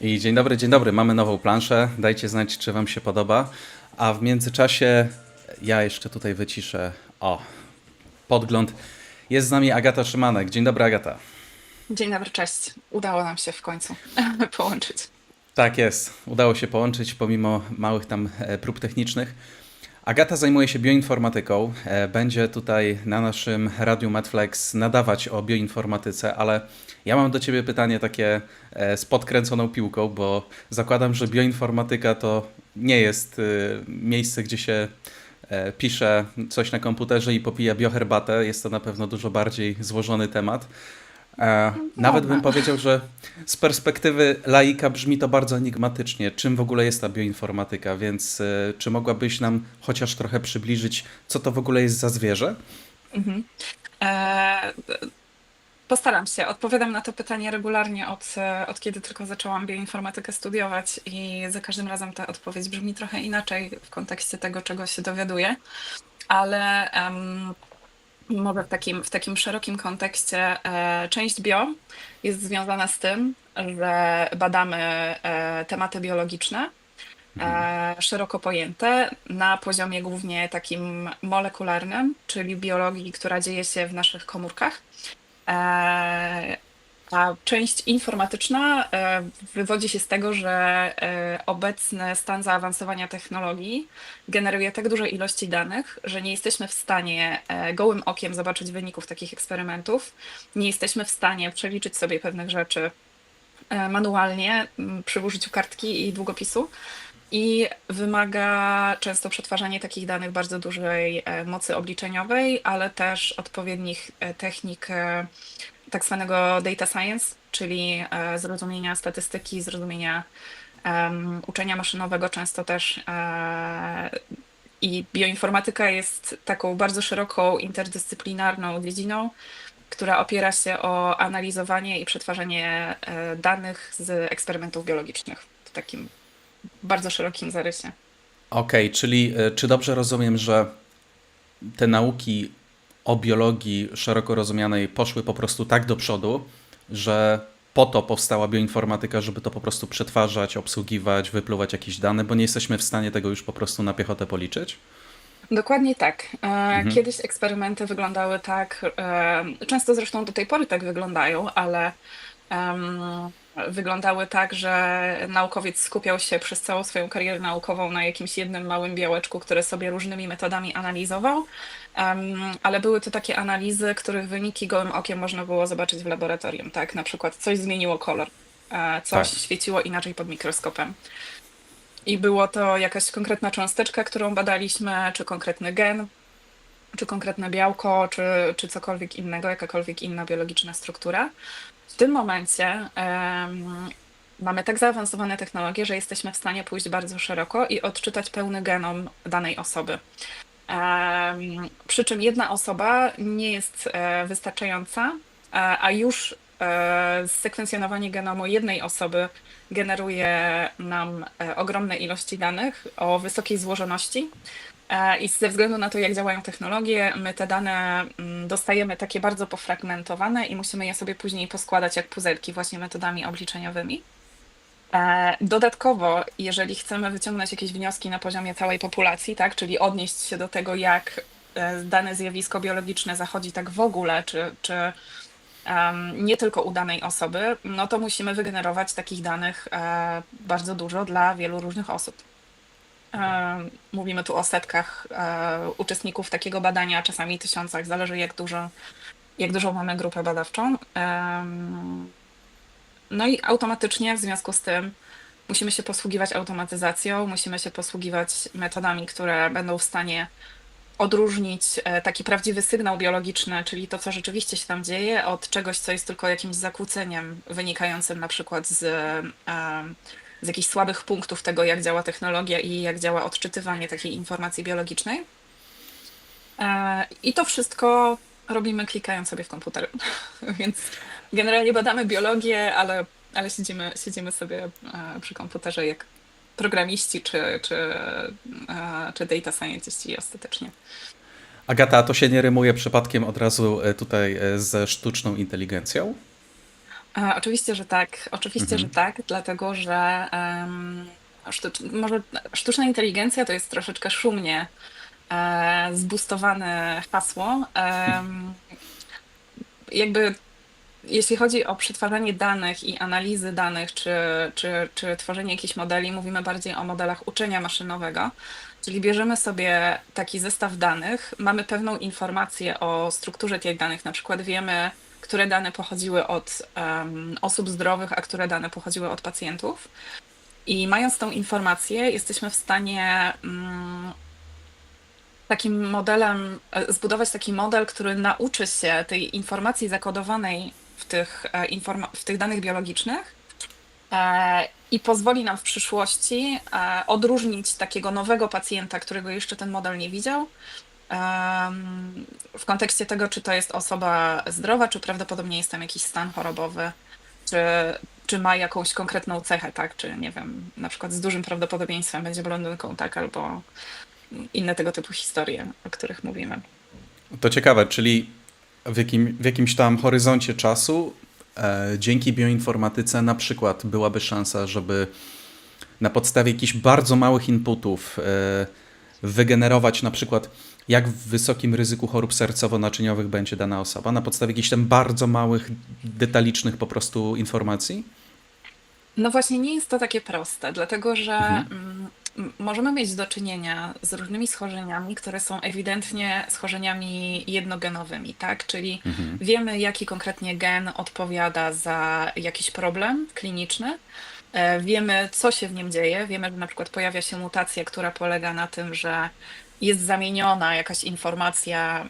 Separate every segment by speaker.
Speaker 1: I dzień dobry, mamy nową planszę. Dajcie znać, czy Wam się podoba. A w międzyczasie ja jeszcze tutaj wyciszę. O, podgląd. Jest z nami Agata Szymanek. Dzień dobry, Agata.
Speaker 2: Dzień dobry, cześć. Udało nam się w końcu połączyć.
Speaker 1: Tak jest, udało się połączyć pomimo małych tam prób technicznych. Agata zajmuje się bioinformatyką. Będzie tutaj na naszym Radiu Medflex nadawać o bioinformatyce, ale ja mam do Ciebie pytanie takie z podkręconą piłką, bo zakładam, że bioinformatyka to nie jest miejsce, gdzie się pisze coś na komputerze i popija bioherbatę. Jest to na pewno dużo bardziej złożony temat. Nawet bym
Speaker 2: Można.
Speaker 1: powiedział, że z perspektywy laika brzmi to bardzo enigmatycznie, czym w ogóle jest ta bioinformatyka, więc czy mogłabyś nam chociaż trochę przybliżyć, co to w ogóle jest za zwierzę?
Speaker 2: Mhm. E, Postaram się. Odpowiadam na to pytanie regularnie od kiedy tylko zaczęłam bioinformatykę studiować i za każdym razem ta odpowiedź brzmi trochę inaczej w kontekście tego, czego się dowiaduję, ale może w takim szerokim kontekście część bio jest związana z tym, że badamy tematy biologiczne szeroko pojęte na poziomie głównie takim molekularnym, czyli biologii, która dzieje się w naszych komórkach. E, A część informatyczna wywodzi się z tego, że obecny stan zaawansowania technologii generuje tak duże ilości danych, że nie jesteśmy w stanie gołym okiem zobaczyć wyników takich eksperymentów. Nie jesteśmy w stanie przeliczyć sobie pewnych rzeczy manualnie przy użyciu kartki i długopisu. I wymaga często przetwarzania takich danych bardzo dużej mocy obliczeniowej, ale też odpowiednich technik tak zwanego data science, czyli zrozumienia statystyki, zrozumienia uczenia maszynowego często też. I bioinformatyka jest taką bardzo szeroką, interdyscyplinarną dziedziną, która opiera się o analizowanie i przetwarzanie danych z eksperymentów biologicznych w takim bardzo szerokim zarysie.
Speaker 1: Okej, czyli czy dobrze rozumiem, że te nauki o biologii szeroko rozumianej poszły po prostu tak do przodu, że po to powstała bioinformatyka, żeby to po prostu przetwarzać, obsługiwać, wypluwać jakieś dane, bo nie jesteśmy w stanie tego już po prostu na piechotę policzyć?
Speaker 2: Dokładnie tak.
Speaker 1: Mhm.
Speaker 2: Kiedyś eksperymenty wyglądały tak, często zresztą do tej pory tak wyglądają, ale em, wyglądały tak, że naukowiec skupiał się przez całą swoją karierę naukową na jakimś jednym małym białeczku, które sobie różnymi metodami analizował, ale były to takie analizy, których wyniki gołym okiem można było zobaczyć w laboratorium, tak? Na przykład coś zmieniło kolor, coś
Speaker 1: Tak.
Speaker 2: świeciło inaczej pod mikroskopem. I było to jakaś konkretna cząsteczka, którą badaliśmy, czy konkretny gen, czy konkretne białko, czy cokolwiek innego, jakakolwiek inna biologiczna struktura. W tym momencie mamy tak zaawansowane technologie, że jesteśmy w stanie pójść bardzo szeroko i odczytać pełny genom danej osoby. Przy czym jedna osoba nie jest wystarczająca, a już sekwencjonowanie genomu jednej osoby generuje nam ogromne ilości danych o wysokiej złożoności. I ze względu na to, jak działają technologie, my te dane dostajemy takie bardzo pofragmentowane i musimy je sobie później poskładać jak puzelki właśnie metodami obliczeniowymi. Dodatkowo, jeżeli chcemy wyciągnąć jakieś wnioski na poziomie całej populacji, tak, czyli odnieść się do tego, jak dane zjawisko biologiczne zachodzi tak w ogóle, czy nie tylko u danej osoby, no to musimy wygenerować takich danych bardzo dużo dla wielu różnych osób. Mówimy tu o setkach uczestników takiego badania, czasami tysiącach, zależy jak dużą mamy grupę badawczą. No i automatycznie w związku z tym musimy się posługiwać automatyzacją, musimy się posługiwać metodami, które będą w stanie odróżnić taki prawdziwy sygnał biologiczny, czyli to, co rzeczywiście się tam dzieje, od czegoś, co jest tylko jakimś zakłóceniem wynikającym na przykład z jakichś słabych punktów tego, jak działa technologia i jak działa odczytywanie takiej informacji biologicznej. I to wszystko robimy klikając sobie w komputer. Więc generalnie badamy biologię, ale siedzimy sobie przy komputerze jak programiści czy data scientiści ostatecznie.
Speaker 1: Agata, a to się nie rymuje przypadkiem od razu tutaj ze sztuczną inteligencją?
Speaker 2: Oczywiście, że tak. Oczywiście, że
Speaker 1: Mhm.
Speaker 2: tak, dlatego że może sztuczna inteligencja to jest troszeczkę szumnie zbustowane hasło. Jakby jeśli chodzi o przetwarzanie danych i analizy danych, czy tworzenie jakichś modeli, mówimy bardziej o modelach uczenia maszynowego. Czyli bierzemy sobie taki zestaw danych, mamy pewną informację o strukturze tych danych, na przykład wiemy, które dane pochodziły od osób zdrowych, a które dane pochodziły od pacjentów. I mając tą informację, jesteśmy w stanie takim modelem, zbudować taki model, który nauczy się tej informacji zakodowanej w tych danych biologicznych i pozwoli nam w przyszłości odróżnić takiego nowego pacjenta, którego jeszcze ten model nie widział, w kontekście tego, czy to jest osoba zdrowa, czy prawdopodobnie jest tam jakiś stan chorobowy, czy, czy ma jakąś konkretną cechę, tak, czy nie wiem, na przykład z dużym prawdopodobieństwem będzie blondynką, tak, albo inne tego typu historie, o których mówimy.
Speaker 1: To ciekawe, czyli w jakimś tam horyzoncie czasu dzięki bioinformatyce na przykład byłaby szansa, żeby na podstawie jakichś bardzo małych inputów wygenerować na przykład jak w wysokim ryzyku chorób sercowo-naczyniowych będzie dana osoba, na podstawie jakichś tam bardzo małych, detalicznych po prostu informacji?
Speaker 2: No właśnie nie jest to takie proste, dlatego że
Speaker 1: Mhm.
Speaker 2: możemy mieć do czynienia z różnymi schorzeniami, które są ewidentnie schorzeniami jednogenowymi, tak? Czyli
Speaker 1: Mhm.
Speaker 2: wiemy, jaki konkretnie gen odpowiada za jakiś problem kliniczny, wiemy, co się w nim dzieje, wiemy, że na przykład pojawia się mutacja, która polega na tym, że jest zamieniona jakaś informacja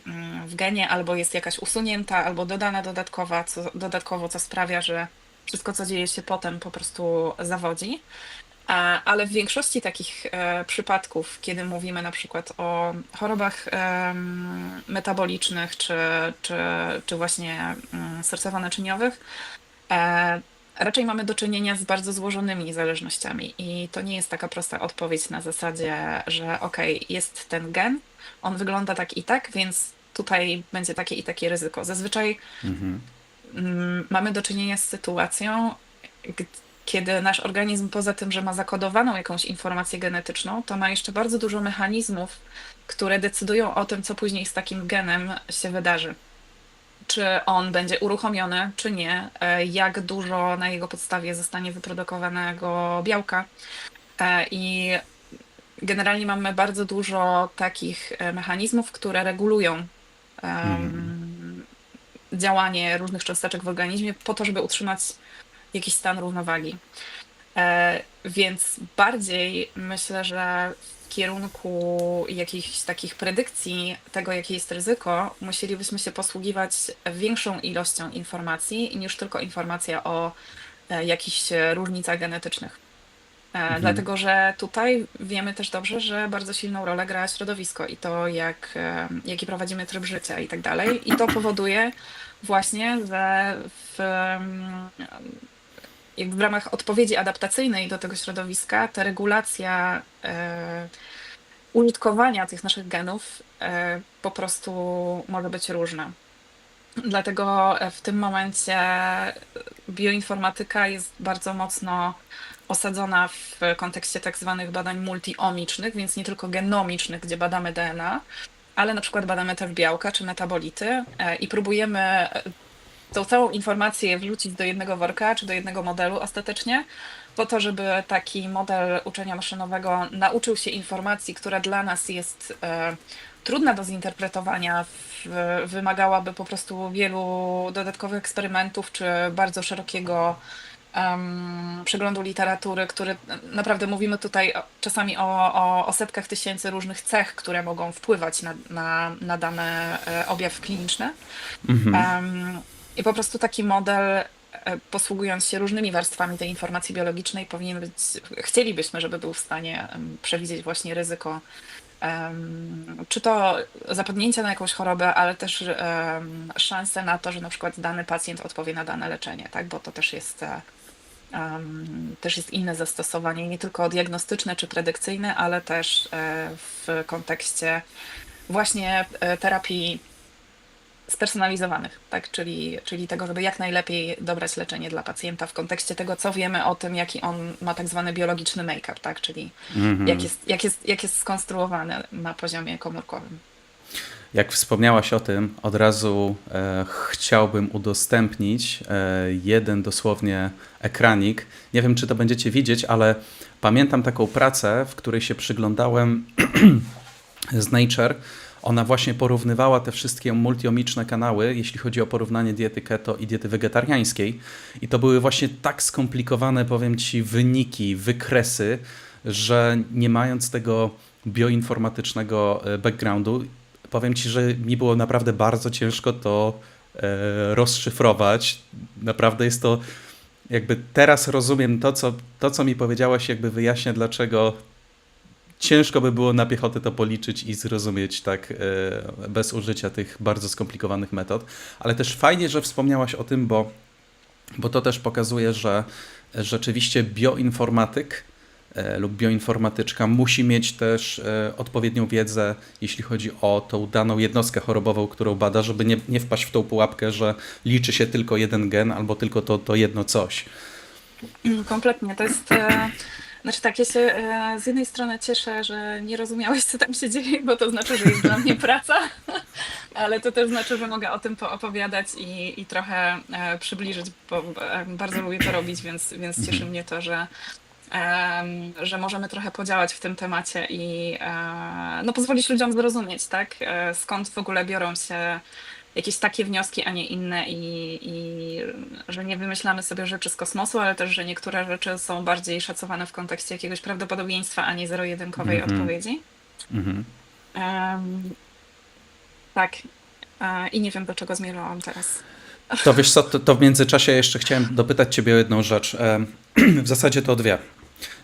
Speaker 2: w genie, albo jest jakaś usunięta, albo dodana dodatkowo, co sprawia, że wszystko, co dzieje się potem, po prostu zawodzi. Ale w większości takich przypadków, kiedy mówimy na przykład o chorobach metabolicznych czy, czy właśnie sercowo-naczyniowych, e, raczej mamy do czynienia z bardzo złożonymi zależnościami. I to nie jest taka prosta odpowiedź na zasadzie, że okej, jest ten gen, on wygląda tak i tak, więc tutaj będzie takie i takie ryzyko. Zazwyczaj
Speaker 1: Mhm.
Speaker 2: mamy do czynienia z sytuacją, g- kiedy nasz organizm poza tym, że ma zakodowaną jakąś informację genetyczną, to ma jeszcze bardzo dużo mechanizmów, które decydują o tym, co później z takim genem się wydarzy. Czy on będzie uruchomiony, czy nie, jak dużo na jego podstawie zostanie wyprodukowanego białka. I generalnie mamy bardzo dużo takich mechanizmów, które regulują
Speaker 1: Mhm.
Speaker 2: em, działanie różnych cząsteczek w organizmie po to, żeby utrzymać jakiś stan równowagi. Więc bardziej myślę, że w kierunku jakichś takich predykcji tego, jakie jest ryzyko, musielibyśmy się posługiwać większą ilością informacji niż tylko informacja o jakichś różnicach genetycznych.
Speaker 1: Mhm.
Speaker 2: Dlatego, że tutaj wiemy też dobrze, że bardzo silną rolę gra środowisko i to, jaki prowadzimy tryb życia i tak dalej. I to powoduje właśnie, że jakby w ramach odpowiedzi adaptacyjnej do tego środowiska, ta regulacja użytkowania tych naszych genów po prostu może być różna. Dlatego w tym momencie bioinformatyka jest bardzo mocno osadzona w kontekście tak zwanych badań multiomicznych, więc nie tylko genomicznych, gdzie badamy DNA, ale na przykład badamy też białka czy metabolity i próbujemy tą całą informację wrzucić do jednego worka czy do jednego modelu ostatecznie, po to, żeby taki model uczenia maszynowego nauczył się informacji, która dla nas jest trudna do zinterpretowania, wymagałaby po prostu wielu dodatkowych eksperymentów czy bardzo szerokiego przeglądu literatury, który naprawdę mówimy tutaj czasami o setkach tysięcy różnych cech, które mogą wpływać na dane objawy kliniczne.
Speaker 1: Mhm.
Speaker 2: I po prostu taki model, posługując się różnymi warstwami tej informacji biologicznej, powinien być, chcielibyśmy, żeby był w stanie przewidzieć właśnie ryzyko, czy to zapadnięcia na jakąś chorobę, ale też szansę na to, że na przykład dany pacjent odpowie na dane leczenie, tak? Bo to też jest inne zastosowanie, nie tylko diagnostyczne czy predykcyjne, ale też w kontekście właśnie terapii spersonalizowanych, tak? Czyli tego, żeby jak najlepiej dobrać leczenie dla pacjenta w kontekście tego, co wiemy o tym, jaki on ma tak zwany biologiczny make-up, tak? Czyli
Speaker 1: Mhm.
Speaker 2: jak jest skonstruowany na poziomie komórkowym.
Speaker 1: Jak wspomniałaś o tym, od razu chciałbym udostępnić jeden dosłownie ekranik. Nie wiem, czy to będziecie widzieć, ale pamiętam taką pracę, w której się przyglądałem z Nature. Ona właśnie porównywała te wszystkie multiomiczne kanały, jeśli chodzi o porównanie diety keto i diety wegetariańskiej. I to były właśnie tak skomplikowane, powiem Ci, wyniki, wykresy, że nie mając tego bioinformatycznego backgroundu, powiem Ci, że mi było naprawdę bardzo ciężko to rozszyfrować. Naprawdę jest to, jakby teraz rozumiem to, co mi powiedziałaś, jakby wyjaśnia, dlaczego ciężko by było na piechotę to policzyć i zrozumieć tak bez użycia tych bardzo skomplikowanych metod. Ale też fajnie, że wspomniałaś o tym, bo to też pokazuje, że rzeczywiście bioinformatyk lub bioinformatyczka musi mieć też odpowiednią wiedzę, jeśli chodzi o tą daną jednostkę chorobową, którą bada, żeby nie wpaść w tą pułapkę, że liczy się tylko jeden gen albo tylko to jedno coś.
Speaker 2: Kompletnie. To jest. Znaczy tak, ja się z jednej strony cieszę, że nie rozumiałeś, co tam się dzieje, bo to znaczy, że jest dla mnie praca, ale to też znaczy, że mogę o tym poopowiadać i trochę przybliżyć, bo bardzo lubię to robić, więc cieszy mnie to, że możemy trochę podziałać w tym temacie i no, pozwolić ludziom zrozumieć, tak, skąd w ogóle biorą się jakieś takie wnioski, a nie inne i że nie wymyślamy sobie rzeczy z kosmosu, ale też, że niektóre rzeczy są bardziej szacowane w kontekście jakiegoś prawdopodobieństwa, a nie zero-jedynkowej
Speaker 1: Mhm,
Speaker 2: odpowiedzi.
Speaker 1: mhm.
Speaker 2: Em, tak, i nie wiem, do czego zmierzałam teraz.
Speaker 1: To wiesz co, to w międzyczasie jeszcze chciałem dopytać Ciebie o jedną rzecz. W zasadzie to dwie.
Speaker 2: Tak,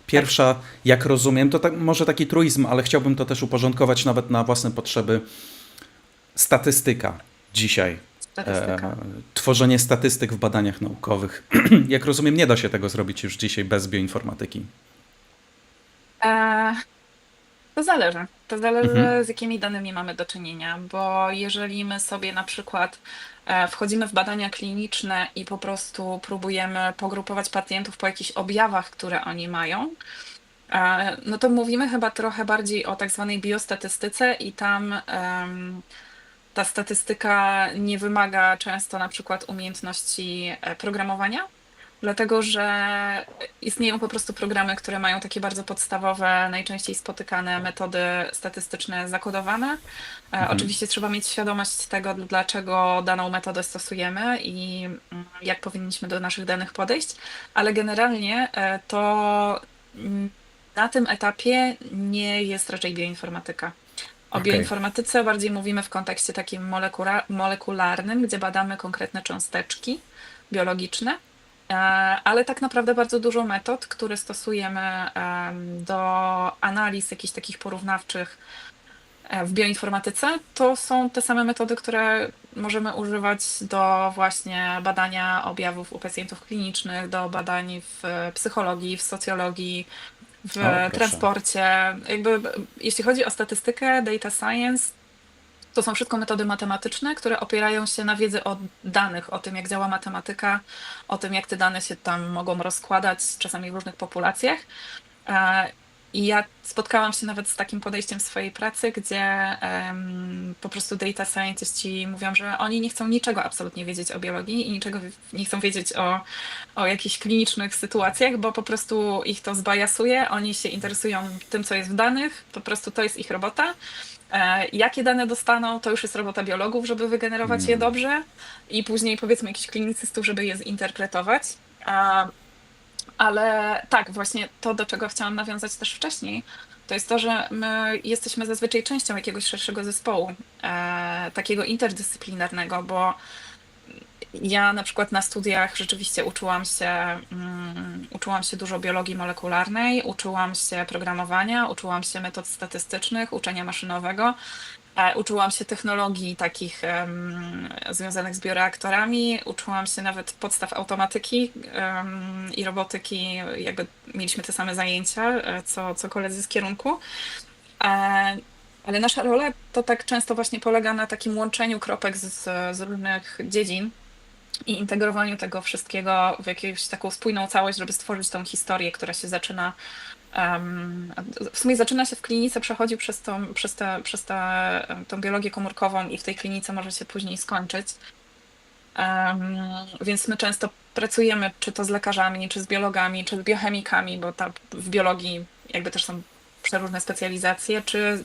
Speaker 1: Pierwsza, jak rozumiem, to tak, może taki truizm, ale chciałbym to też uporządkować nawet na własne potrzeby. Statystyka dzisiaj.
Speaker 2: statystyka.
Speaker 1: Tworzenie statystyk w badaniach naukowych. Jak rozumiem, nie da się tego zrobić już dzisiaj bez bioinformatyki.
Speaker 2: E, To zależy. To
Speaker 1: Mhm,
Speaker 2: zależy, z jakimi danymi mamy do czynienia, bo jeżeli my sobie na przykład wchodzimy w badania kliniczne i po prostu próbujemy pogrupować pacjentów po jakichś objawach, które oni mają, no to mówimy chyba trochę bardziej o tak zwanej biostatystyce i tam ta statystyka nie wymaga często na przykład umiejętności programowania, dlatego że istnieją po prostu programy, które mają takie bardzo podstawowe, najczęściej spotykane metody statystyczne zakodowane.
Speaker 1: mhm.
Speaker 2: Oczywiście trzeba mieć świadomość tego, dlaczego daną metodę stosujemy i jak powinniśmy do naszych danych podejść, ale generalnie to na tym etapie nie jest raczej bioinformatyka. O
Speaker 1: Okej.
Speaker 2: bioinformatyce bardziej mówimy w kontekście takim molekularnym, gdzie badamy konkretne cząsteczki biologiczne, ale tak naprawdę bardzo dużo metod, które stosujemy do analiz jakichś takich porównawczych w bioinformatyce, to są te same metody, które możemy używać do właśnie badania objawów u pacjentów klinicznych, do badań w psychologii, w socjologii, w
Speaker 1: O, proszę.
Speaker 2: transporcie. Jakby, jeśli chodzi o statystykę, data science, to są wszystko metody matematyczne, które opierają się na wiedzy o danych, o tym, jak działa matematyka, o tym, jak te dane się tam mogą rozkładać, czasami w różnych populacjach. E, I ja spotkałam się nawet z takim podejściem w swojej pracy, gdzie po prostu data scientiści mówią, że oni nie chcą niczego absolutnie wiedzieć o biologii i niczego nie chcą wiedzieć o jakichś klinicznych sytuacjach, bo po prostu ich to zbajasuje. Oni się interesują tym, co jest w danych, po prostu to jest ich robota. Jakie dane dostaną, to już jest robota biologów, żeby wygenerować je dobrze i później powiedzmy jakichś klinicystów, żeby je zinterpretować. Ale tak, właśnie to, do czego chciałam nawiązać też wcześniej, to jest to, że my jesteśmy zazwyczaj częścią jakiegoś szerszego zespołu, takiego interdyscyplinarnego, bo ja na przykład na studiach rzeczywiście uczyłam się dużo biologii molekularnej, uczyłam się programowania, uczyłam się metod statystycznych, uczenia maszynowego. Uczyłam się technologii takich związanych z bioreaktorami, uczyłam się nawet podstaw automatyki i robotyki, jakby mieliśmy te same zajęcia, co koledzy z kierunku. E, Ale nasza rola to tak często właśnie polega na takim łączeniu kropek z różnych dziedzin i integrowaniu tego wszystkiego w jakąś taką spójną całość, żeby stworzyć tą historię, która się zaczyna. W sumie zaczyna się w klinice, przechodzi tą biologię komórkową i w tej klinice może się później skończyć. Więc my często pracujemy czy to z lekarzami, czy z biologami, czy z biochemikami, bo w biologii jakby też są przeróżne specjalizacje,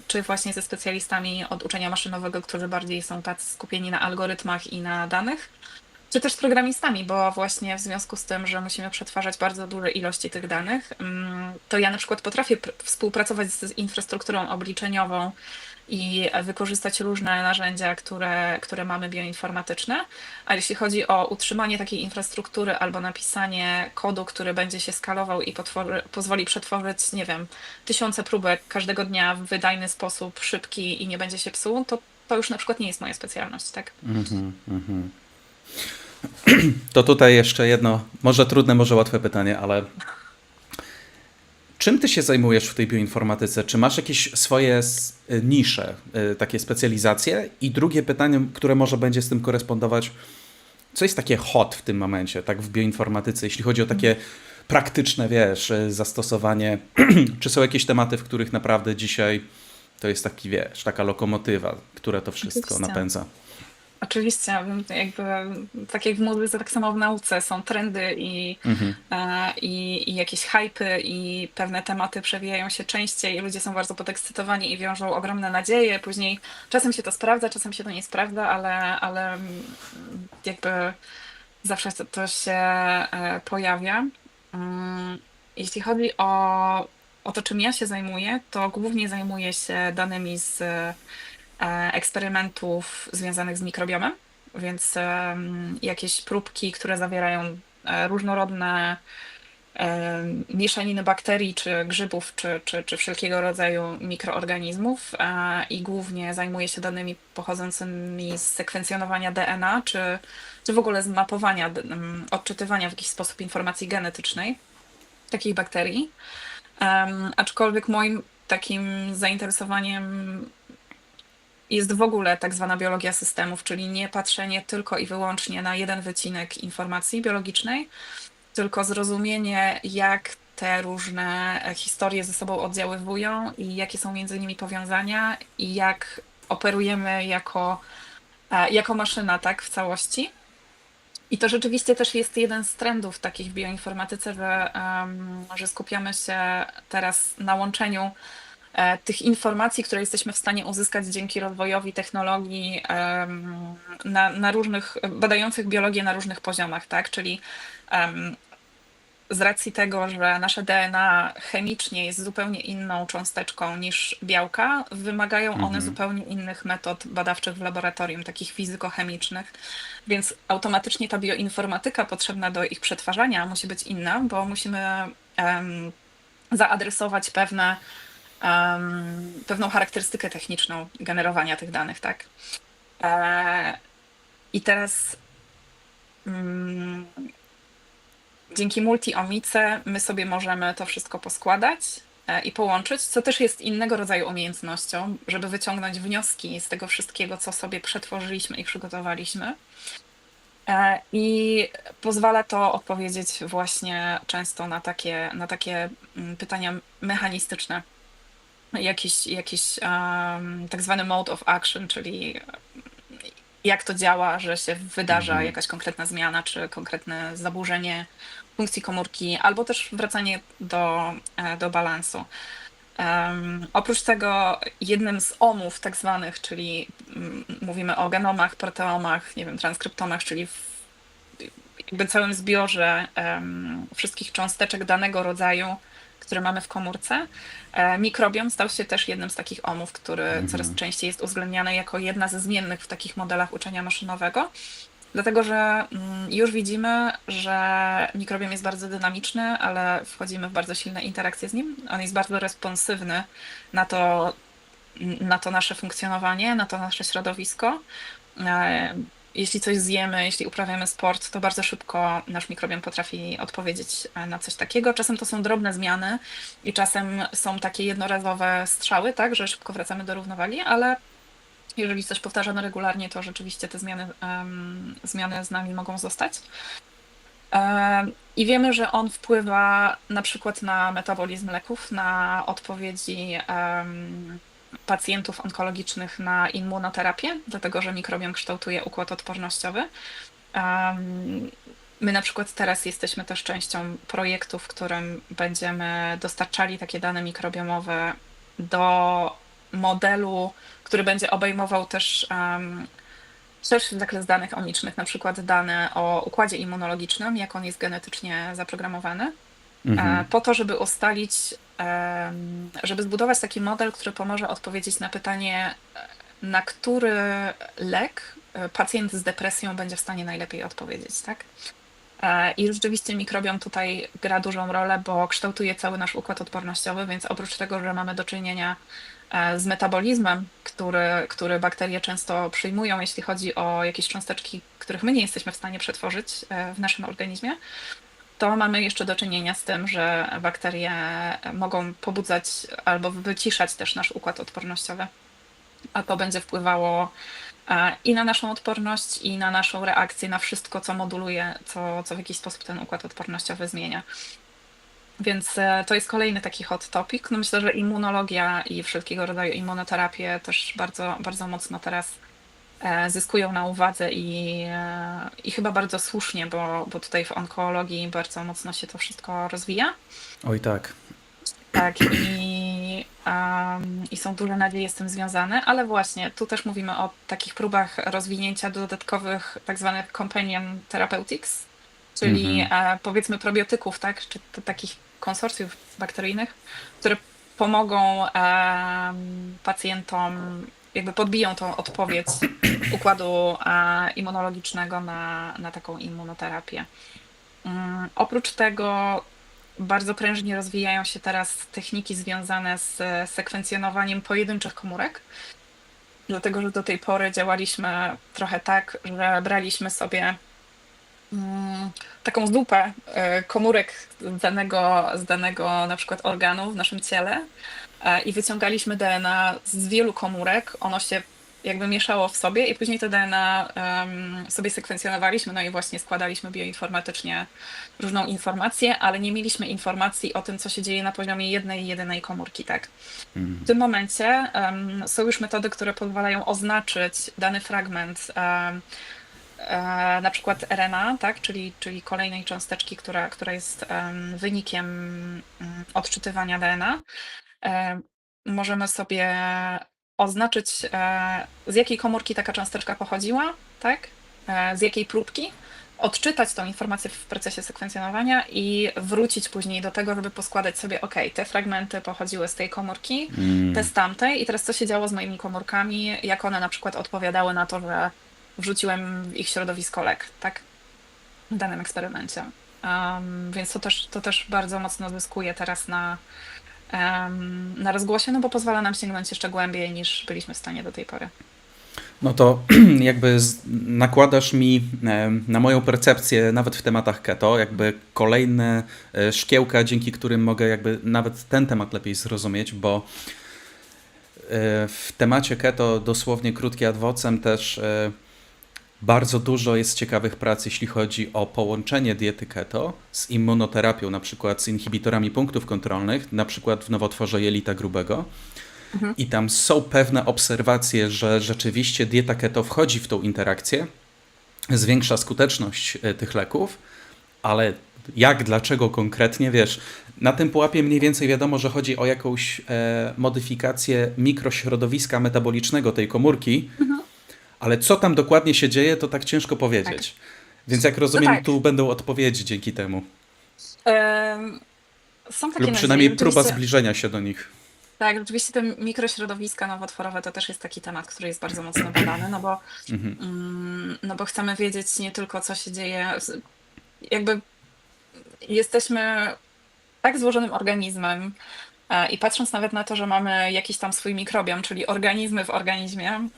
Speaker 2: czy właśnie ze specjalistami od uczenia maszynowego, którzy bardziej są tacy skupieni na algorytmach i na danych, czy też z programistami, bo właśnie w związku z tym, że musimy przetwarzać bardzo duże ilości tych danych, to ja na przykład potrafię współpracować z infrastrukturą obliczeniową i wykorzystać różne narzędzia, które mamy bioinformatyczne. A jeśli chodzi o utrzymanie takiej infrastruktury albo napisanie kodu, który będzie się skalował i pozwoli przetworzyć, nie wiem, tysiące próbek każdego dnia w wydajny sposób, szybki i nie będzie się psuł, to już na przykład nie jest moja specjalność, tak?
Speaker 1: To tutaj jeszcze jedno, może trudne, może łatwe pytanie, ale czym ty się zajmujesz w tej bioinformatyce? Czy masz jakieś swoje nisze, takie specjalizacje? I drugie pytanie, które może będzie z tym korespondować, co jest takie hot w tym momencie, tak w bioinformatyce, jeśli chodzi o takie praktyczne, wiesz, zastosowanie? Czy są jakieś tematy, w których naprawdę dzisiaj to jest taki, wiesz, taka lokomotywa, która to wszystko
Speaker 2: Oczywiście.
Speaker 1: napędza?
Speaker 2: Oczywiście, jakby tak jak w muzyce, tak samo w nauce są trendy i jakieś hypy i pewne tematy przewijają się częściej i ludzie są bardzo podekscytowani i wiążą ogromne nadzieje. Później czasem się to sprawdza, czasem się to nie sprawdza, ale jakby zawsze to się pojawia. Jeśli chodzi o to, czym ja się zajmuję, to głównie zajmuję się danymi z eksperymentów związanych z mikrobiomem, więc jakieś próbki, które zawierają różnorodne mieszaniny bakterii, czy grzybów, czy wszelkiego rodzaju mikroorganizmów i głównie zajmuję się danymi pochodzącymi z sekwencjonowania DNA, czy w ogóle z mapowania, odczytywania w jakiś sposób informacji genetycznej takich bakterii. Aczkolwiek moim takim zainteresowaniem jest w ogóle tak zwana biologia systemów, czyli nie patrzenie tylko i wyłącznie na jeden wycinek informacji biologicznej, tylko zrozumienie, jak te różne historie ze sobą oddziaływują i jakie są między nimi powiązania i jak operujemy jako maszyna, tak, w całości. I to rzeczywiście też jest jeden z trendów takich w bioinformatyce, że skupiamy się teraz na łączeniu tych informacji, które jesteśmy w stanie uzyskać dzięki rozwojowi technologii na różnych, badających biologię na różnych poziomach, tak? Czyli z racji tego, że nasze DNA chemicznie jest zupełnie inną cząsteczką niż białka, wymagają one zupełnie innych metod badawczych w laboratorium, takich fizykochemicznych, więc automatycznie ta bioinformatyka potrzebna do ich przetwarzania musi być inna, bo musimy zaadresować pewną charakterystykę techniczną generowania tych danych, tak? I teraz dzięki multiomice my sobie możemy to wszystko poskładać i połączyć, co też jest innego rodzaju umiejętnością, żeby wyciągnąć wnioski z tego wszystkiego, co sobie przetworzyliśmy i przygotowaliśmy. I pozwala to odpowiedzieć właśnie często na takie pytania mechanistyczne. Jakiś tak zwany mode of action, czyli jak to działa, że się wydarza jakaś konkretna zmiana, czy konkretne zaburzenie funkcji komórki, albo też wracanie do balansu. Oprócz tego jednym z omów tak zwanych, czyli mówimy o genomach, proteomach, nie wiem, transkryptomach, czyli w jakby całym zbiorze wszystkich cząsteczek danego rodzaju, które mamy w komórce. Mikrobiom stał się też jednym z takich omów, który coraz częściej jest uwzględniany jako jedna ze zmiennych w takich modelach uczenia maszynowego. Dlatego, że już widzimy, że mikrobiom jest bardzo dynamiczny, ale wchodzimy w bardzo silne interakcje z nim. On jest bardzo responsywny na to nasze funkcjonowanie, na to nasze środowisko. jeśli coś zjemy, jeśli uprawiamy sport, to bardzo szybko nasz mikrobiom potrafi odpowiedzieć na coś takiego. Czasem to są drobne zmiany i czasem są takie jednorazowe strzały, tak, że szybko wracamy do równowagi, ale jeżeli coś powtarzamy regularnie, to rzeczywiście te zmiany z nami mogą zostać. I wiemy, że on wpływa na przykład na metabolizm leków, na odpowiedzi pacjentów onkologicznych na immunoterapię, dlatego że mikrobiom kształtuje układ odpornościowy. My na przykład teraz jesteśmy też częścią projektu, w którym będziemy dostarczali takie dane mikrobiomowe do modelu, który będzie obejmował też szerszy zakres danych onicznych, na przykład dane o układzie immunologicznym, jak on jest genetycznie zaprogramowany,
Speaker 1: Mhm.
Speaker 2: po to, żeby ustalić, żeby zbudować taki model, który pomoże odpowiedzieć na pytanie, na który lek pacjent z depresją będzie w stanie najlepiej odpowiedzieć, tak? I rzeczywiście mikrobiom tutaj gra dużą rolę, bo kształtuje cały nasz układ odpornościowy, więc oprócz tego, że mamy do czynienia z metabolizmem, który bakterie często przyjmują, jeśli chodzi o jakieś cząsteczki, których my nie jesteśmy w stanie przetworzyć w naszym organizmie, to mamy jeszcze do czynienia z tym, że bakterie mogą pobudzać albo wyciszać też nasz układ odpornościowy, a to będzie wpływało i na naszą odporność, i na naszą reakcję, na wszystko, co moduluje, co w jakiś sposób ten układ odpornościowy zmienia. Więc to jest kolejny taki hot topic. No myślę, że immunologia i wszelkiego rodzaju immunoterapie też bardzo, bardzo mocno teraz zyskują na uwadze i chyba bardzo słusznie, bo tutaj w onkologii bardzo mocno się to wszystko rozwija.
Speaker 1: Oj tak.
Speaker 2: Tak, i są duże nadzieje z tym związane, ale właśnie tu też mówimy o takich próbach rozwinięcia dodatkowych tak zwanych companion therapeutics, czyli
Speaker 1: Mhm.
Speaker 2: powiedzmy probiotyków, tak, czy takich konsorcjów bakteryjnych, które pomogą pacjentom, jakby podbiją tą odpowiedź układu immunologicznego na taką immunoterapię. Oprócz tego bardzo prężnie rozwijają się teraz techniki związane z sekwencjonowaniem pojedynczych komórek, dlatego że do tej pory działaliśmy trochę tak, że braliśmy sobie taką zupę komórek z danego na przykład organu w naszym ciele i wyciągaliśmy DNA z wielu komórek. Ono się jakby mieszało w sobie i później to DNA sobie sekwencjonowaliśmy, no i właśnie składaliśmy bioinformatycznie różną informację, ale nie mieliśmy informacji o tym, co się dzieje na poziomie jednej, jedynej komórki, tak. W tym momencie są już metody, które pozwalają oznaczyć dany fragment na przykład RNA, tak, czyli kolejnej cząsteczki, która jest wynikiem odczytywania DNA. Możemy sobie oznaczyć, z jakiej komórki taka cząsteczka pochodziła, tak, z jakiej próbki, odczytać tą informację w procesie sekwencjonowania i wrócić później do tego, żeby poskładać sobie, ok, te fragmenty pochodziły z tej komórki, te
Speaker 1: Mm.
Speaker 2: z tamtej i teraz co się działo z moimi komórkami, jak one na przykład odpowiadały na to, że wrzuciłem w ich środowisko lek, tak? W danym eksperymencie. Więc to też bardzo mocno zyskuje teraz na rozgłosie, no bo pozwala nam sięgnąć jeszcze głębiej niż byliśmy w stanie do tej pory.
Speaker 1: No to jakby nakładasz mi na moją percepcję, nawet w tematach keto, jakby kolejne szkiełka, dzięki którym mogę jakby nawet ten temat lepiej zrozumieć, bo w temacie keto dosłownie krótki ad vocem też bardzo dużo jest ciekawych prac, jeśli chodzi o połączenie diety keto z immunoterapią, na przykład z inhibitorami punktów kontrolnych, na przykład w nowotworze jelita grubego.
Speaker 2: Mhm.
Speaker 1: I tam są pewne obserwacje, że rzeczywiście dieta keto wchodzi w tą interakcję, zwiększa skuteczność tych leków, ale jak, dlaczego konkretnie, wiesz, na tym pułapie mniej więcej wiadomo, że chodzi o jakąś modyfikację mikrośrodowiska metabolicznego tej komórki,
Speaker 2: Mhm.
Speaker 1: ale co tam dokładnie się dzieje, to tak ciężko
Speaker 2: Tak.
Speaker 1: powiedzieć. Więc jak
Speaker 2: No
Speaker 1: rozumiem,
Speaker 2: tak.
Speaker 1: tu będą odpowiedzi dzięki temu.
Speaker 2: Em, Są takie
Speaker 1: Lub
Speaker 2: nadzieje.
Speaker 1: przynajmniej próba
Speaker 2: Rzeczywiście,
Speaker 1: zbliżenia się do nich.
Speaker 2: tak, rzeczywiście te mikrośrodowiska nowotworowe to też jest taki temat, który jest bardzo mocno badany,
Speaker 1: Mhm.
Speaker 2: no bo chcemy wiedzieć nie tylko, co się dzieje, jakby jesteśmy tak złożonym organizmem, I patrząc nawet na to, że mamy jakiś tam swój mikrobiom, czyli organizmy w organizmie,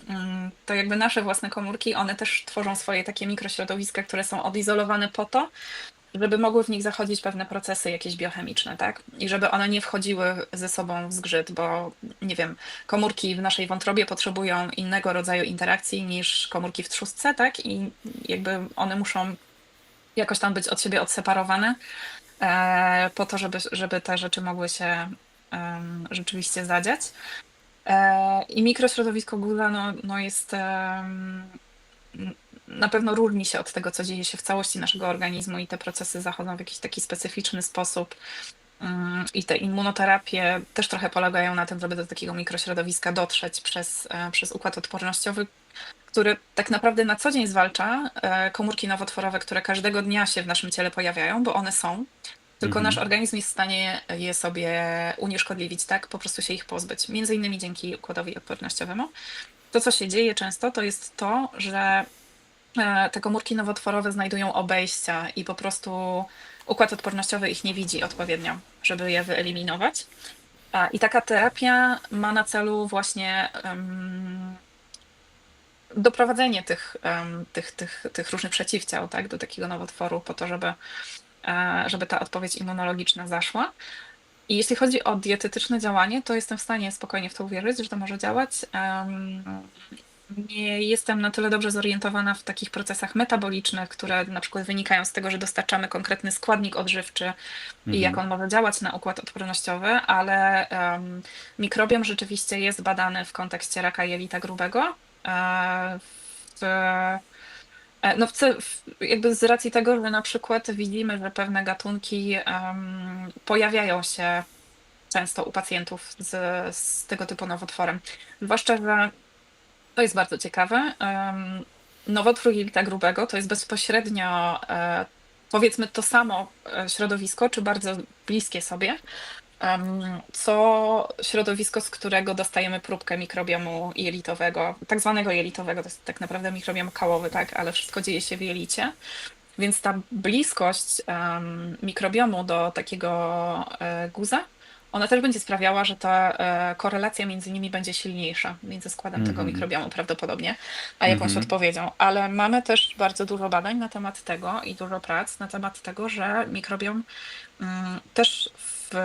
Speaker 2: to jakby nasze własne komórki, one też tworzą swoje takie mikrośrodowiska, które są odizolowane po to, żeby mogły w nich zachodzić pewne procesy jakieś biochemiczne, tak? I żeby one nie wchodziły ze sobą w zgrzyt, bo nie wiem, komórki w naszej wątrobie potrzebują innego rodzaju interakcji niż komórki w trzustce, tak? I jakby one muszą jakoś tam być od siebie odseparowane, po to, żeby te rzeczy mogły się rzeczywiście zadziać. I mikrośrodowisko guza no jest na pewno różni się od tego, co dzieje się w całości naszego organizmu i te procesy zachodzą w jakiś taki specyficzny sposób. I te immunoterapie też trochę polegają na tym, żeby do takiego mikrośrodowiska dotrzeć przez układ odpornościowy, który tak naprawdę na co dzień zwalcza komórki nowotworowe, które każdego dnia się w naszym ciele pojawiają, bo one są. Tylko nasz
Speaker 1: Mhm.
Speaker 2: organizm jest w stanie je sobie unieszkodliwić, tak? Po prostu się ich pozbyć. Między innymi dzięki układowi odpornościowemu. To, co się dzieje często, to jest to, że te komórki nowotworowe znajdują obejścia i po prostu układ odpornościowy ich nie widzi odpowiednio, żeby je wyeliminować. I taka terapia ma na celu właśnie doprowadzenie tych różnych przeciwciał, tak, do takiego nowotworu, po to, żeby ta odpowiedź immunologiczna zaszła. I jeśli chodzi o dietetyczne działanie, to jestem w stanie spokojnie w to uwierzyć, że to może działać. Nie jestem na tyle dobrze zorientowana w takich procesach metabolicznych, które na przykład wynikają z tego, że dostarczamy konkretny składnik odżywczy i jak
Speaker 1: Mhm.
Speaker 2: on może działać na układ odpornościowy, ale mikrobiom rzeczywiście jest badany w kontekście raka jelita grubego. W, no jakby z racji tego, że na przykład widzimy, że pewne gatunki pojawiają się często u pacjentów z tego typu nowotworem. Zwłaszcza, że to jest bardzo ciekawe. Nowotwór jelita grubego to jest bezpośrednio, powiedzmy, to samo środowisko, czy bardzo bliskie sobie, co środowisko, z którego dostajemy próbkę mikrobiomu jelitowego, tak zwanego jelitowego, to jest tak naprawdę mikrobiom kałowy, tak, ale wszystko dzieje się w jelicie. Więc ta bliskość mikrobiomu do takiego guza, ona też będzie sprawiała, że ta korelacja między nimi będzie silniejsza, między składem tego
Speaker 1: Mhm.
Speaker 2: mikrobiomu prawdopodobnie, a jakąś
Speaker 1: Mhm.
Speaker 2: odpowiedzią. Ale mamy też bardzo dużo badań na temat tego i dużo prac na temat tego, że mikrobiom też w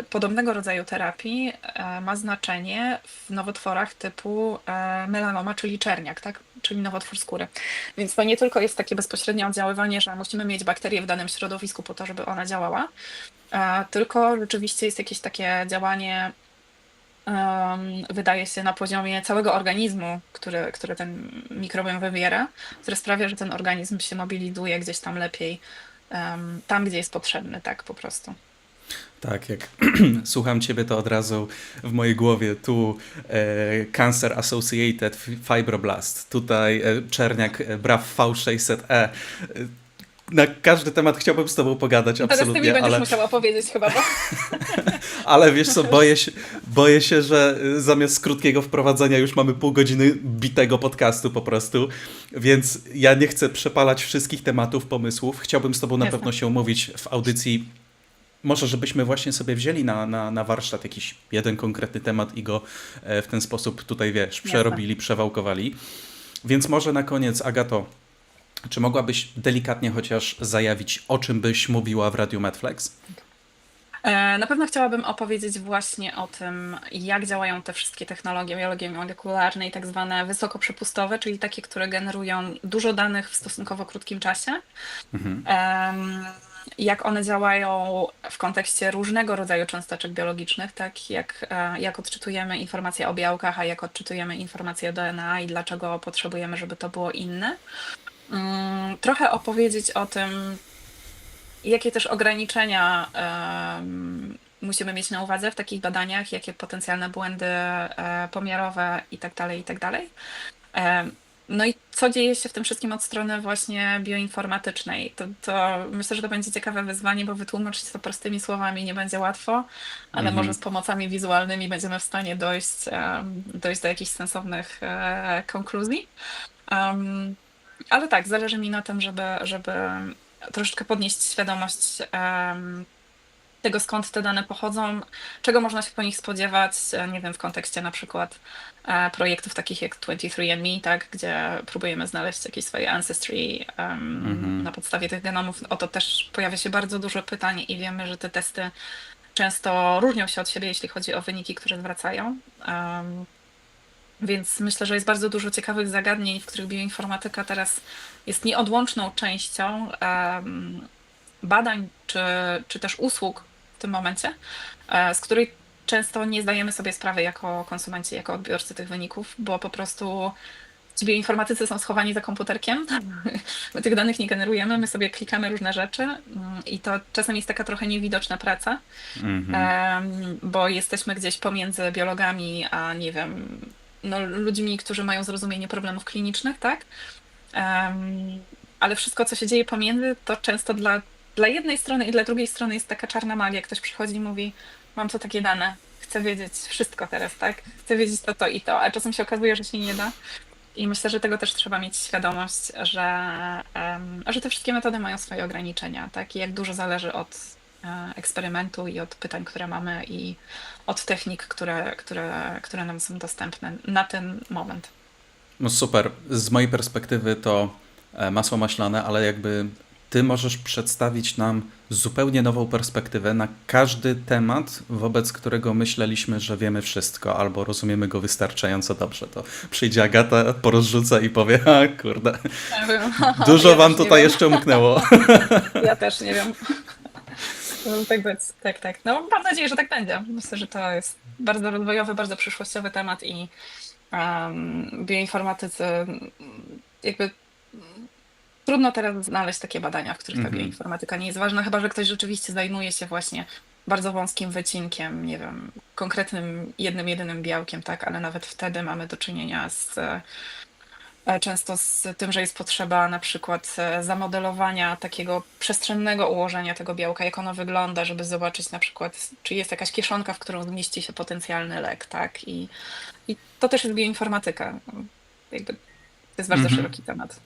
Speaker 2: podobnego rodzaju terapii ma znaczenie w nowotworach typu melanoma, czyli czerniak, tak? Czyli nowotwór skóry. Więc to nie tylko jest takie bezpośrednie oddziaływanie, że musimy mieć bakterię w danym środowisku po to, żeby ona działała, tylko rzeczywiście jest jakieś takie działanie, wydaje się, na poziomie całego organizmu, który ten mikrobiom wywiera, które sprawia, że ten organizm się mobilizuje gdzieś tam lepiej, tam, gdzie jest potrzebny, tak po prostu.
Speaker 1: Tak, jak słucham ciebie, to od razu w mojej głowie tu Cancer Associated Fibroblast, tutaj czerniak BRAF V600E. Na każdy temat chciałbym z tobą pogadać,
Speaker 2: Teraz ty mi
Speaker 1: absolutnie,
Speaker 2: będziesz musiała powiedzieć chyba, bo
Speaker 1: ale wiesz co, boję się, że zamiast krótkiego wprowadzenia już mamy pół godziny bitego podcastu po prostu, więc ja nie chcę przepalać wszystkich tematów, pomysłów. Chciałbym z tobą na
Speaker 2: jasne.
Speaker 1: pewno się umówić w audycji. Może żebyśmy właśnie sobie wzięli na warsztat jakiś jeden konkretny temat i go w ten sposób tutaj, wiesz,
Speaker 2: Jasne.
Speaker 1: przerobili, przewałkowali. Więc może na koniec, Agato, czy mogłabyś delikatnie chociaż zajawić, o czym byś mówiła w Radiu Medflex?
Speaker 2: Na pewno chciałabym opowiedzieć właśnie o tym, jak działają te wszystkie technologie biologii molekularnej, tak zwane wysokoprzepustowe, czyli takie, które generują dużo danych w stosunkowo krótkim czasie.
Speaker 1: Mhm.
Speaker 2: Jak one działają w kontekście różnego rodzaju cząsteczek biologicznych, tak jak odczytujemy informacje o białkach, a jak odczytujemy informacje o DNA i dlaczego potrzebujemy, żeby to było inne. Trochę opowiedzieć o tym, jakie też ograniczenia musimy mieć na uwadze w takich badaniach, jakie potencjalne błędy pomiarowe i tak dalej, i tak dalej. No i co dzieje się w tym wszystkim od strony właśnie bioinformatycznej? To myślę, że to będzie ciekawe wyzwanie, bo wytłumaczyć to prostymi słowami nie będzie łatwo, ale może
Speaker 1: Mhm.
Speaker 2: z pomocami wizualnymi będziemy w stanie dojść do jakichś sensownych konkluzji. Um, ale tak, zależy mi na tym, żeby troszeczkę podnieść świadomość tego, skąd te dane pochodzą, czego można się po nich spodziewać, nie wiem, w kontekście na przykład projektów takich jak 23andMe, tak, gdzie próbujemy znaleźć jakieś swoje ancestry
Speaker 1: Mhm.
Speaker 2: na podstawie tych genomów. O to też pojawia się bardzo dużo pytań i wiemy, że te testy często różnią się od siebie, jeśli chodzi o wyniki, które zwracają. Więc myślę, że jest bardzo dużo ciekawych zagadnień, w których bioinformatyka teraz jest nieodłączną częścią badań czy też usług w tym momencie, z której często nie zdajemy sobie sprawy jako konsumenci, jako odbiorcy tych wyników, bo po prostu ci bioinformatycy są schowani za komputerkiem. My tych danych nie generujemy, my sobie klikamy różne rzeczy i to czasem jest taka trochę niewidoczna praca,
Speaker 1: Mhm.
Speaker 2: bo jesteśmy gdzieś pomiędzy biologami, a nie wiem, no, ludźmi, którzy mają zrozumienie problemów klinicznych, tak? Ale wszystko, co się dzieje pomiędzy, to często dla jednej strony i dla drugiej strony jest taka czarna magia. Ktoś przychodzi i mówi, mam tu takie dane, chcę wiedzieć wszystko teraz, tak? Chcę wiedzieć to i to, a czasem się okazuje, że się nie da. I myślę, że tego też trzeba mieć świadomość, że te wszystkie metody mają swoje ograniczenia, tak? I jak dużo zależy od eksperymentu i od pytań, które mamy i od technik, które nam są dostępne na ten moment.
Speaker 1: No super. Z mojej perspektywy to masło maślane, ale jakby ty możesz przedstawić nam zupełnie nową perspektywę na każdy temat, wobec którego myśleliśmy, że wiemy wszystko, albo rozumiemy go wystarczająco dobrze. To przyjdzie Agata, porozrzuca i powie, a kurde,
Speaker 2: Nie wiem.
Speaker 1: dużo
Speaker 2: Ja
Speaker 1: wam
Speaker 2: też nie
Speaker 1: tutaj
Speaker 2: wiem.
Speaker 1: jeszcze umknęło.
Speaker 2: Ja też nie wiem. Może tak być. Tak, tak. No, mam nadzieję, że tak będzie. Myślę, że to jest bardzo rozwojowy, bardzo przyszłościowy temat i bioinformatycy jakby trudno teraz znaleźć takie badania, w których ta
Speaker 1: Mhm.
Speaker 2: bioinformatyka nie jest ważna, chyba że ktoś rzeczywiście zajmuje się właśnie bardzo wąskim wycinkiem, nie wiem, konkretnym jednym, jedynym białkiem, tak, ale nawet wtedy mamy do czynienia często z tym, że jest potrzeba na przykład zamodelowania takiego przestrzennego ułożenia tego białka, jak ono wygląda, żeby zobaczyć na przykład, czy jest jakaś kieszonka, w którą zmieści się potencjalny lek, tak? I to też jest bioinformatyka. Jakby to jest bardzo
Speaker 1: Mhm.
Speaker 2: szeroki temat.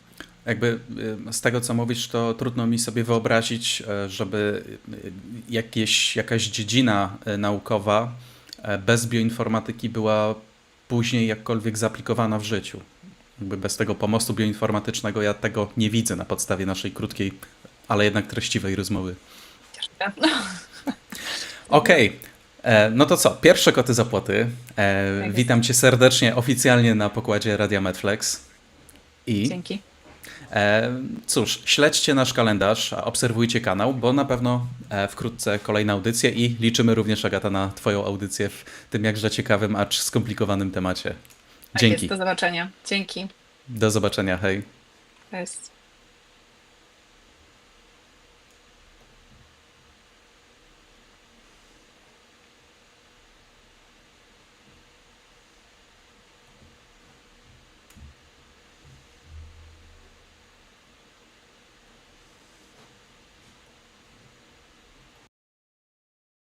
Speaker 1: Jakby z tego, co mówisz, to trudno mi sobie wyobrazić, żeby jakaś dziedzina naukowa bez bioinformatyki była później jakkolwiek zaaplikowana w życiu. Jakby bez tego pomostu bioinformatycznego ja tego nie widzę na podstawie naszej krótkiej, ale jednak treściwej rozmowy.
Speaker 2: Cieszę się.
Speaker 1: Okej, no to co? Pierwsze koty za płoty.
Speaker 2: Tak jest.
Speaker 1: Witam cię serdecznie oficjalnie na pokładzie Radia Medflex. I
Speaker 2: Dzięki.
Speaker 1: cóż, śledźcie nasz kalendarz, obserwujcie kanał, bo na pewno wkrótce kolejna audycja i liczymy również, Agata, na twoją audycję w tym jakże ciekawym, acz skomplikowanym temacie.
Speaker 2: Tak jest.
Speaker 1: Dzięki.
Speaker 2: Do zobaczenia. Dzięki.
Speaker 1: Do zobaczenia, hej.
Speaker 2: Cześć.